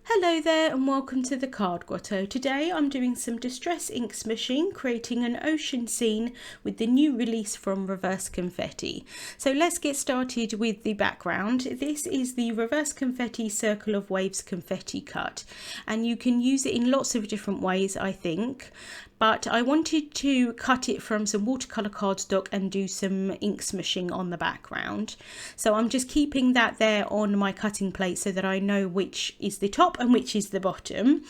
Hello there and welcome to the Card Grotto. Today I'm doing some distress ink smooshing, creating an ocean scene with the new release from Reverse Confetti. So let's get started with the background. This is the Reverse Confetti Circle of Waves confetti cut, and you can use it in lots of different ways, I think. But I wanted to cut it from some watercolour cardstock and do some ink smooshing on the background. So I'm just keeping that there on my cutting plate so that I know which is the top and which is the bottom.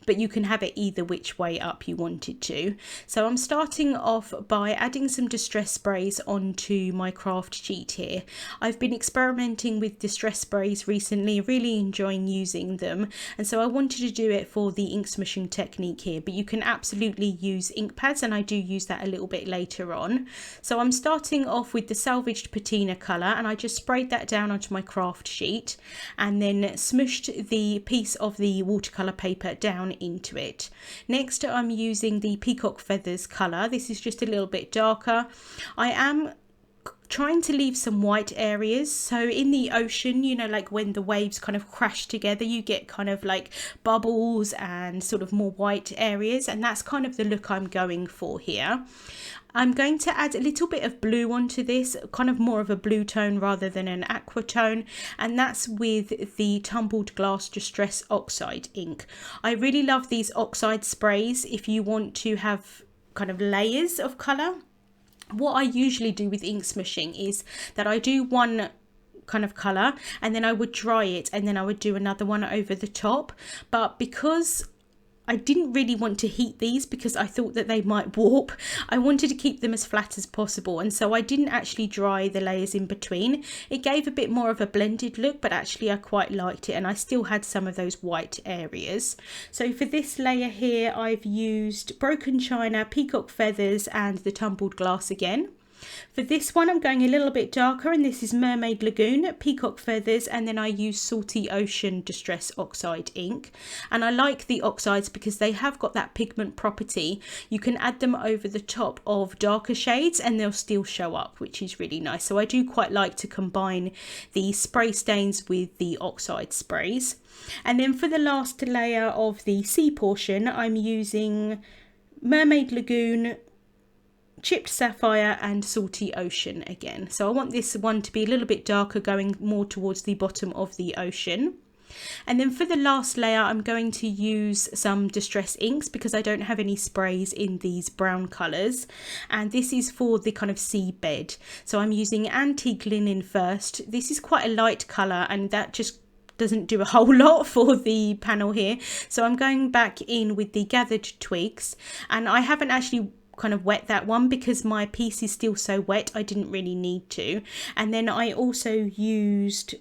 But you can have it either which way up you wanted to. So I'm starting off by adding some distress sprays onto my craft sheet here. I've been experimenting with distress sprays recently, really enjoying using them. And so I wanted to do it for the ink smooshing technique here, but you can absolutely use ink pads, and I do use that a little bit later on. So I'm starting off with the Salvaged Patina colour, and I just sprayed that down onto my craft sheet and then smooshed the piece of the watercolour paper down into it. Next I'm using the Peacock feathers colour. This is just a little bit darker. I am trying to leave some white areas. So in the ocean, you know, like when the waves kind of crash together, you get kind of like bubbles and sort of more white areas, and that's kind of the look I'm going for here. I'm going to add a little bit of blue onto this, kind of more of a blue tone rather than an aqua tone, and that's with the Tumbled Glass Distress Oxide ink. I really love these Oxide sprays if you want to have kind of layers of colour. What I usually do with ink smooshing is that I do one kind of colour and then I would dry it and then I would do another one over the top. But because I didn't really want to heat these because I thought that they might warp, I wanted to keep them as flat as possible, and so I didn't actually dry the layers in between. It gave a bit more of a blended look, but actually I quite liked it, and I still had some of those white areas. So for this layer here I've used Broken China, Peacock feathers and the Tumbled Glass again. For this one I'm going a little bit darker, and this is Mermaid, Lagoon, Peacock feathers, and then I use Salty Ocean Distress Oxide ink. And I like the oxides because they have got that pigment property. You can add them over the top of darker shades and they'll still show up, which is really nice. So I do quite like to combine the spray stains with the oxide sprays. And then for the last layer of the sea portion, I'm using Mermaid, Lagoon, Chipped Sapphire and Salty Ocean again. So I want this one to be a little bit darker, going more towards the bottom of the ocean. And then for the last layer I'm going to use some distress inks because I don't have any sprays in these brown colours, and this is for the kind of seabed. So I'm using Antique Linen first. This is quite a light colour and that just doesn't do a whole lot for the panel here. So I'm going back in with the Gathered Twigs, and I haven't actually kind of wet that one because my piece is still so wet I didn't really need to. And then I also used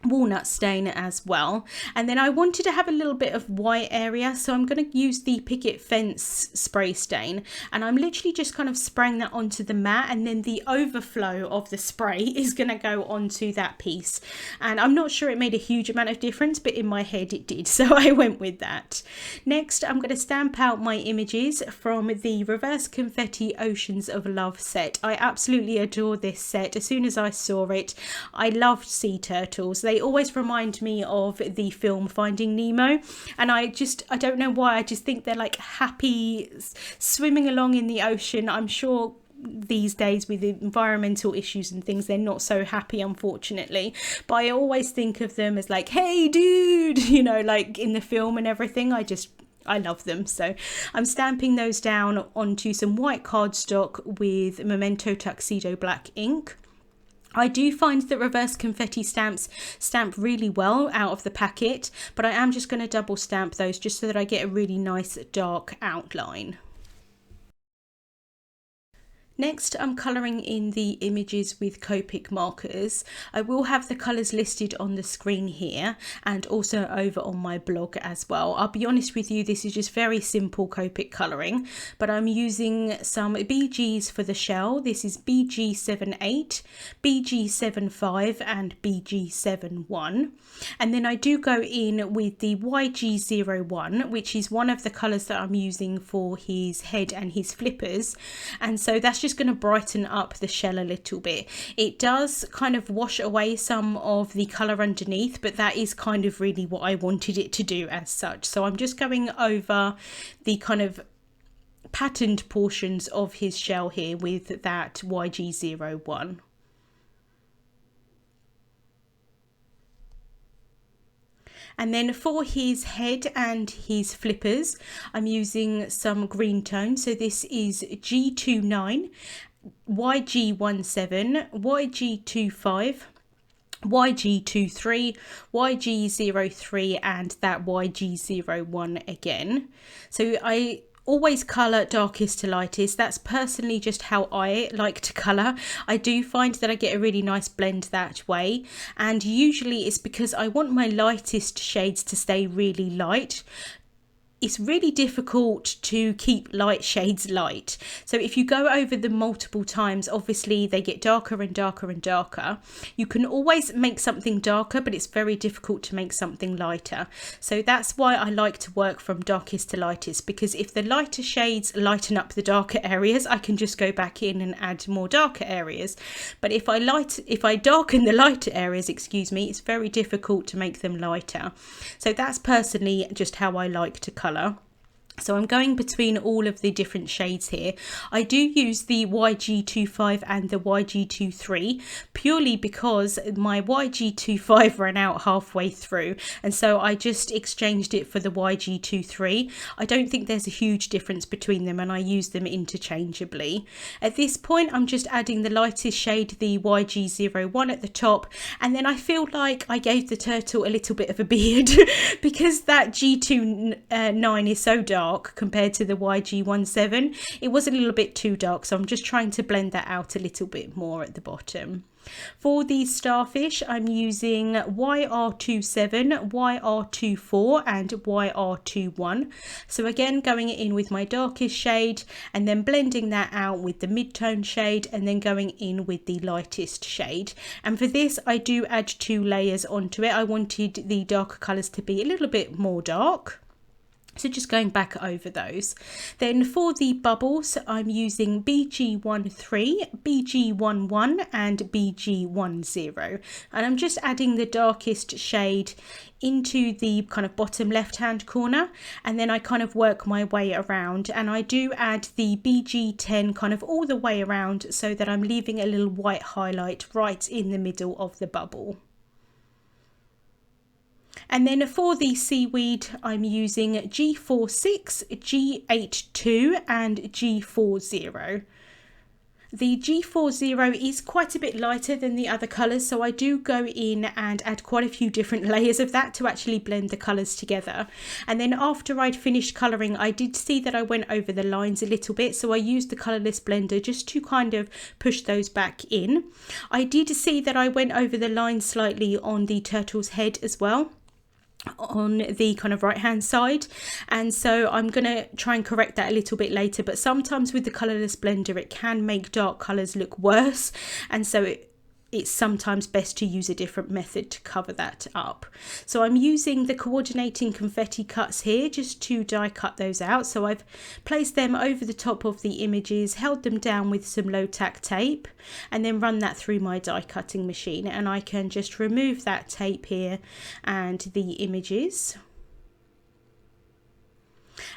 Walnut stain as well, and then I wanted to have a little bit of white area, so I'm going to use the Picket fence spray stain, and I'm literally just kind of spraying that onto the mat, and then the overflow of the spray is going to go onto that piece. And I'm not sure it made a huge amount of difference, but in my head it did, so I went with that. Next I'm going to stamp out my images from the Reverse Confetti Oceans of Love set. I absolutely adore this set. As soon as I saw it, I loved sea turtles. They always remind me of the film Finding Nemo, and I don't know why, I just think they're like happy swimming along in the ocean. I'm sure these days with the environmental issues and things they're not so happy, unfortunately, but I always think of them as like, hey dude, you know, like in the film and everything. I love them. So I'm stamping those down onto some white cardstock with Memento Tuxedo black ink. I do find that Reverse Confetti stamps stamp really well out of the packet, but I am just going to double stamp those just so that I get a really nice dark outline. Next, I'm colouring in the images with Copic markers. I will have the colours listed on the screen here and also over on my blog as well. I'll be honest with you, this is just very simple Copic colouring, but I'm using some BGs for the shell. This is BG78, BG75 and BG71. And then I do go in with the YG01, which is one of the colours that I'm using for his head and his flippers. And so that's just going to brighten up the shell a little bit. It does kind of wash away some of the colour underneath, but that is kind of really what I wanted it to do as such. So I'm just going over the kind of patterned portions of his shell here with that YG01. And then for his head and his flippers, I'm using some green tone. So this is G29, YG17, YG25, YG23, YG03, and that YG01 again. So I always colour darkest to lightest. That's personally just how I like to colour. I do find that I get a really nice blend that way, and usually it's because I want my lightest shades to stay really light. It's really difficult to keep light shades light. So if you go over them multiple times, obviously they get darker and darker and darker. You can always make something darker, but it's very difficult to make something lighter. So that's why I like to work from darkest to lightest, because if the lighter shades lighten up the darker areas, I can just go back in and add more darker areas. But if I darken the lighter areas, it's very difficult to make them lighter. So that's personally just how I like to colour. So I'm going between all of the different shades here. I do use the YG25 and the YG23 purely because my YG25 ran out halfway through, and so I just exchanged it for the YG23. I don't think there's a huge difference between them, and I use them interchangeably. At this point I'm just adding the lightest shade, the YG01 at the top, and then I feel like I gave the turtle a little bit of a beard because that G29 is so dark compared to the YG17. It was a little bit too dark, so I'm just trying to blend that out a little bit more at the bottom. For the starfish, I'm using YR27, YR24 and YR21. So again, going in with my darkest shade and then blending that out with the mid-tone shade and then going in with the lightest shade. And for this, I do add 2 layers onto it. I wanted the darker colours to be a little bit more dark. So just going back over those. Then for the bubbles, I'm using BG13, BG11 and BG10. And I'm just adding the darkest shade into the kind of bottom left hand corner, and then I kind of work my way around, and I do add the BG10 kind of all the way around so that I'm leaving a little white highlight right in the middle of the bubble. And then for the seaweed, I'm using G46, G82 and G40. The G40 is quite a bit lighter than the other colours, so I do go in and add quite a few different layers of that to actually blend the colours together. And then after I'd finished colouring, I did see that I went over the lines a little bit, so I used the colourless blender just to kind of push those back in. I did see that I went over the lines slightly on the turtle's head as well, on the kind of right hand side, and so I'm going to try and correct that a little bit later. But sometimes with the colourless blender it can make dark colours look worse, and so it's sometimes best to use a different method to cover that up. So I'm using the coordinating confetti cuts here just to die cut those out. So I've placed them over the top of the images, held them down with some low tack tape, and then run that through my die cutting machine, and I can just remove that tape here and the images.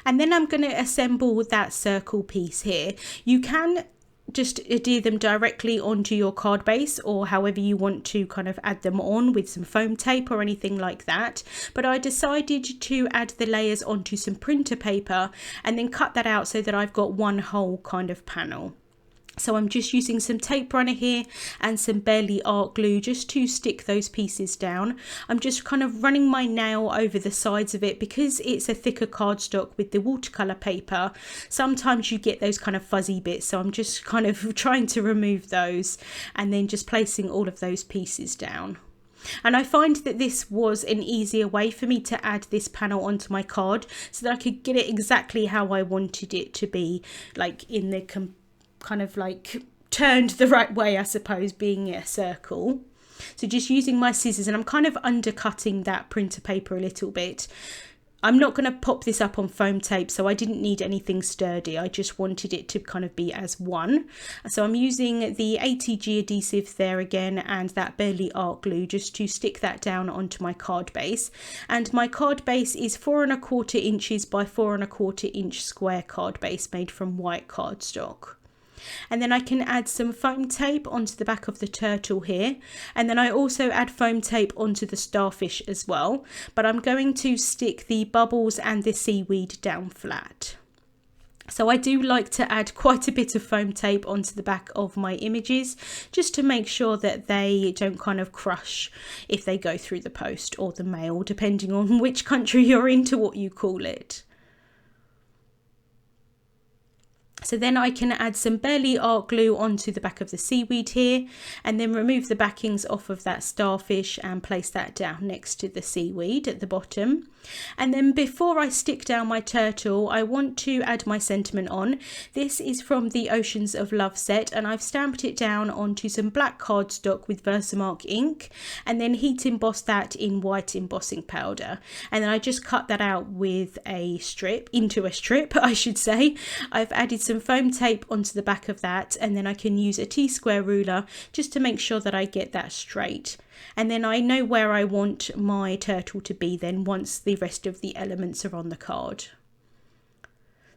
And then I'm going to assemble that circle piece here. You can just adhere them directly onto your card base, or however you want to kind of add them on with some foam tape or anything like that. But I decided to add the layers onto some printer paper and then cut that out so that I've got one whole kind of panel. So I'm just using some tape runner here and some barely art glue just to stick those pieces down. I'm just kind of running my nail over the sides of it because it's a thicker cardstock with the watercolour paper. Sometimes you get those kind of fuzzy bits, so I'm just kind of trying to remove those and then just placing all of those pieces down. And I find that this was an easier way for me to add this panel onto my card so that I could get it exactly how I wanted it to be, like in the kind of like turned the right way, I suppose, being a circle. So just using my scissors, and I'm kind of undercutting that printer paper a little bit. I'm not going to pop this up on foam tape, so I didn't need anything sturdy. I just wanted it to kind of be as one. So I'm using the ATG adhesive there again and that Burley art glue just to stick that down onto my card base. And my card base is 4 1/4 inches by 4 1/4 inch square card base made from white cardstock. And then I can add some foam tape onto the back of the turtle here, and then I also add foam tape onto the starfish as well, but I'm going to stick the bubbles and the seaweed down flat. So I do like to add quite a bit of foam tape onto the back of my images just to make sure that they don't kind of crush if they go through the post or the mail, depending on which country you're in to what you call it. So then I can add some Burley art glue onto the back of the seaweed here, and then remove the backings off of that starfish and place that down next to the seaweed at the bottom. And then before I stick down my turtle, I want to add my sentiment on. This is from the Oceans of Love set, and I've stamped it down onto some black cardstock with Versamark ink, and then heat embossed that in white embossing powder. And then I just cut that out with a strip, into a strip I should say. I've added some foam tape onto the back of that, and then I can use a T-square ruler just to make sure that I get that straight. And then I know where I want my turtle to be then once the rest of the elements are on the card.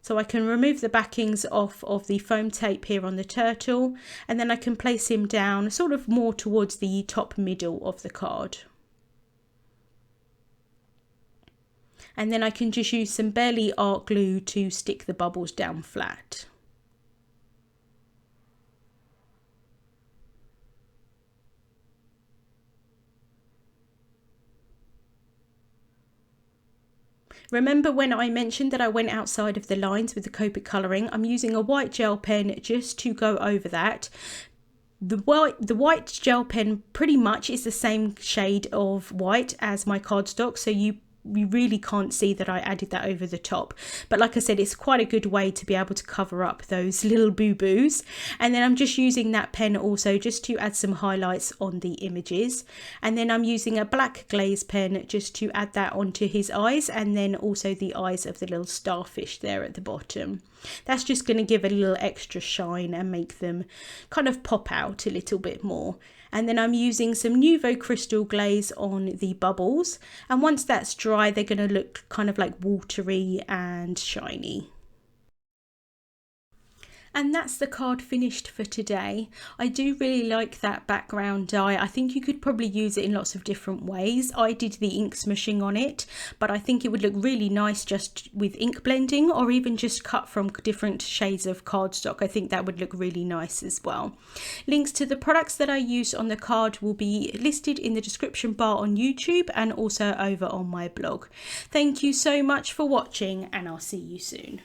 So I can remove the backings off of the foam tape here on the turtle, and then I can place him down sort of more towards the top middle of the card. And then I can just use some Burley art glue to stick the bubbles down flat. Remember when I mentioned that I went outside of the lines with the Copic colouring? I'm using a white gel pen just to go over that. The white gel pen pretty much is the same shade of white as my cardstock, so you really can't see that I added that over the top, but like I said, it's quite a good way to be able to cover up those little boo-boos. And then I'm just using that pen also just to add some highlights on the images, and then I'm using a black glaze pen just to add that onto his eyes, and then also the eyes of the little starfish there at the bottom. That's just going to give a little extra shine and make them kind of pop out a little bit more. And then I'm using some Nuvo Crystal Glaze on the bubbles, and once that's dry they're going to look kind of like watery and shiny. And that's the card finished for today. I do really like that background dye. I think you could probably use it in lots of different ways. I did the ink smooshing on it, but I think it would look really nice just with ink blending, or even just cut from different shades of cardstock. I think that would look really nice as well. Links to the products that I used on the card will be listed in the description bar on YouTube and also over on my blog. Thank you so much for watching, and I'll see you soon.